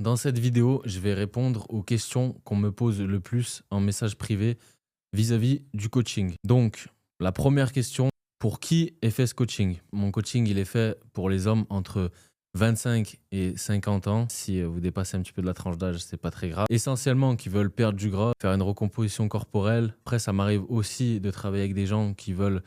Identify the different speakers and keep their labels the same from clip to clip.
Speaker 1: Dans cette vidéo, je vais répondre aux questions qu'on me pose le plus en message privé vis-à-vis du coaching. Donc, la première question, pour qui est fait ce coaching? Mon coaching, il est fait pour les hommes entre 25 et 50 ans. Si vous dépassez un petit peu de la tranche d'âge, c'est pas très grave. Essentiellement, qui veulent perdre du gras, faire une recomposition corporelle. Après, ça m'arrive aussi de travailler avec des gens qui veulent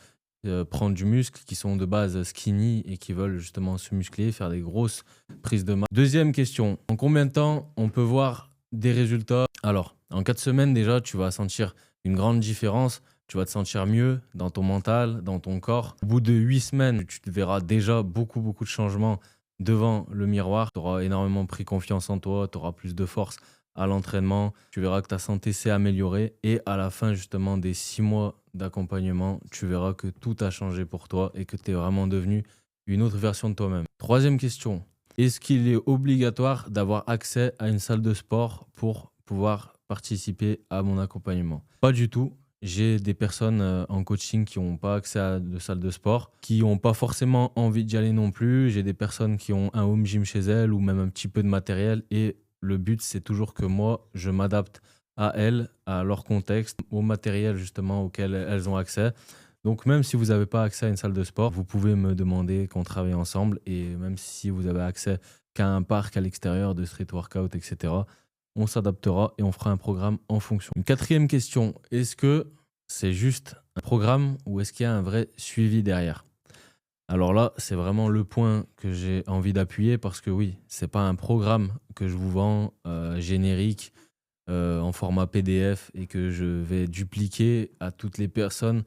Speaker 1: prendre du muscle, qui sont de base skinny et qui veulent justement se muscler, faire des grosses prises de masse. Deuxième question, en combien de temps on peut voir des résultats? Alors, en 4 semaines déjà, tu vas sentir une grande différence. Tu vas te sentir mieux dans ton mental, dans ton corps. Au bout de 8 semaines, tu te verras déjà beaucoup de changements devant le miroir. Tu auras énormément pris confiance en toi, tu auras plus de force à l'entraînement. Tu verras que ta santé s'est améliorée et à la fin justement des 6 mois d'accompagnement, tu verras que tout a changé pour toi et que tu es vraiment devenu une autre version de toi-même. Troisième question, est-ce qu'il est obligatoire d'avoir accès à une salle de sport pour pouvoir participer à mon accompagnement? Pas du tout. J'ai des personnes en coaching qui n'ont pas accès à de salle de sport, qui n'ont pas forcément envie d'y aller non plus. J'ai des personnes qui ont un home gym chez elles ou même un petit peu de matériel. Et le but, c'est toujours que moi, je m'adapte à elles, à leur contexte, au matériel justement auquel elles ont accès. Donc même si vous n'avez pas accès à une salle de sport, vous pouvez me demander qu'on travaille ensemble. Et même si vous avez accès qu'à un parc à l'extérieur de street workout, etc., on s'adaptera et on fera un programme en fonction. Une quatrième question, est-ce que c'est juste un programme ou est-ce qu'il y a un vrai suivi derrière? Alors là, c'est vraiment le point que j'ai envie d'appuyer parce que oui, c'est pas un programme que je vous vends générique en format PDF et que je vais dupliquer à toutes les personnes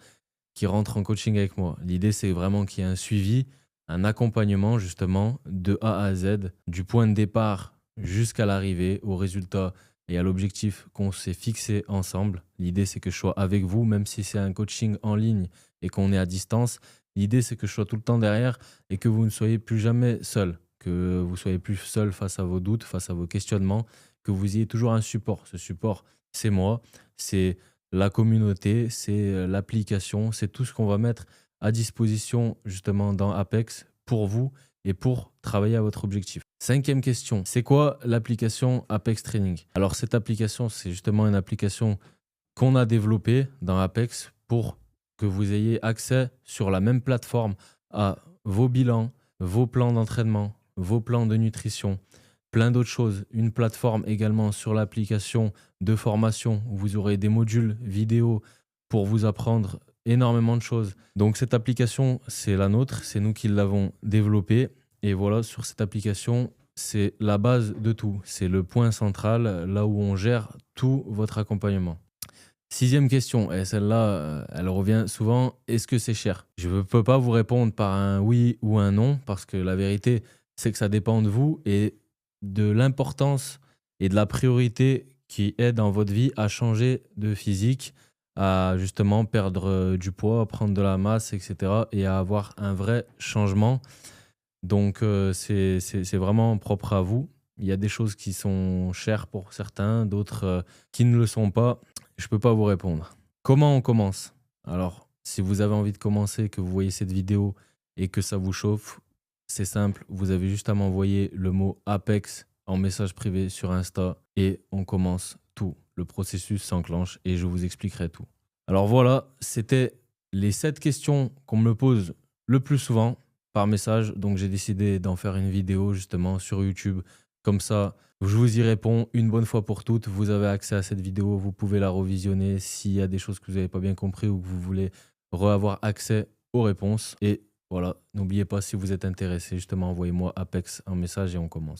Speaker 1: qui rentrent en coaching avec moi. L'idée, c'est vraiment qu'il y ait un suivi, un accompagnement justement de A à Z, du point de départ jusqu'à l'arrivée, au résultat et à l'objectif qu'on s'est fixé ensemble. L'idée, c'est que je sois avec vous, même si c'est un coaching en ligne et qu'on est à distance. L'idée, c'est que je sois tout le temps derrière et que vous ne soyez plus jamais seul, que vous soyez plus seul face à vos doutes, face à vos questionnements, que vous ayez toujours un support. Ce support, c'est moi, c'est la communauté, c'est l'application, c'est tout ce qu'on va mettre à disposition justement dans Apex pour vous et pour travailler à votre objectif. Cinquième question, c'est quoi l'application Apex Training? Alors cette application, c'est justement une application qu'on a développée dans Apex pour que vous ayez accès sur la même plateforme à vos bilans, vos plans d'entraînement, vos plans de nutrition, plein d'autres choses. Une plateforme également sur l'application de formation où vous aurez des modules vidéo pour vous apprendre énormément de choses. Donc cette application, c'est la nôtre, c'est nous qui l'avons développée. Et voilà, sur cette application, c'est la base de tout. C'est le point central, là où on gère tout votre accompagnement. Sixième question, et celle-là, elle revient souvent, est-ce que c'est cher? Je ne peux pas vous répondre par un oui ou un non, parce que la vérité, c'est que ça dépend de vous et de l'importance et de la priorité qui est dans votre vie à changer de physique, à justement perdre du poids, prendre de la masse, etc. et à avoir un vrai changement. Donc, c'est vraiment propre à vous. Il y a des choses qui sont chères pour certains, d'autres qui ne le sont pas. Je ne peux pas vous répondre. Comment on commence? Alors, si vous avez envie de commencer, que vous voyez cette vidéo et que ça vous chauffe, c'est simple. Vous avez juste à m'envoyer le mot Apex en message privé sur Insta et on commence tout. Le processus s'enclenche et je vous expliquerai tout. Alors voilà, c'était les 7 questions qu'on me pose le plus souvent par message. Donc, j'ai décidé d'en faire une vidéo justement sur YouTube. Comme ça, je vous y réponds une bonne fois pour toutes. Vous avez accès à cette vidéo. Vous pouvez la revisionner s'il y a des choses que vous n'avez pas bien compris ou que vous voulez avoir accès aux réponses. Et voilà, n'oubliez pas, si vous êtes intéressé, justement, envoyez-moi Apex un message et on commence.